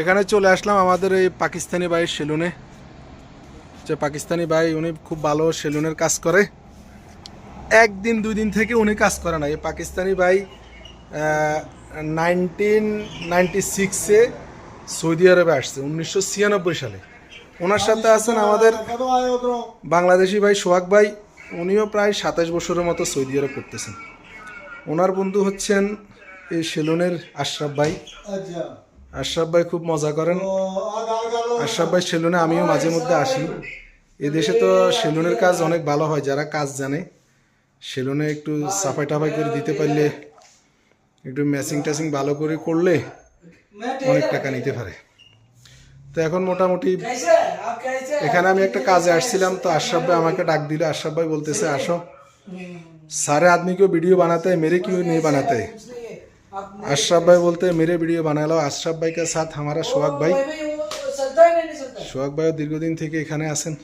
এখানে চলে আসলাম আমাদের এই পাকিস্তানি ভাই সেলুনে। যে পাকিস্তানি ভাই উনি খুব ভালো সেলুনের কাজ করে। একদিন দুই দিন থেকে উনি কাজ করে না। এই পাকিস্তানি ভাই 1996-এ সৌদি আরবে আসছে, 1996 সালে। ওনার সাথে আছেন আমাদের বাংলাদেশি ভাই সোহাগ ভাই। উনিও প্রায় 27 বছরের মতো সৌদি আরব করতেছেন। ওনার বন্ধু হচ্ছেন এই সেলুনের আশরাফ ভাই। আশরাফ ভাই খুব মজা করেন। আশরাফ ভাই সেলুনে আমিও মাঝে মধ্যে আসি। এদেশে তো সেলুনের কাজ অনেক ভালো হয়, যারা কাজ জানে সেলুনে একটু সাফাই টাফাই করে দিতে পারলে, একটু ম্যাচিং ট্যাচিং ভালো করে করলে অনেক টাকা নিতে পারে। তো এখন মোটামুটি এখানে আমি একটা কাজে আসছিলাম, তো আশরাফ ভাই আমাকে ডাক দিল। আশরাফ ভাই বলতেছে আসো, सारे आदमी को वीडियो बनाते हैं, मेरे क्यों नहीं बनाते। अशरफ भाई बोलते हैं मेरे वीडियो बना लो। अशरफ भाई के साथ हमारा সোহাগ ভাই। সোহাগ ভাইও দীর্ঘদিন থেকে এখানে আছেন।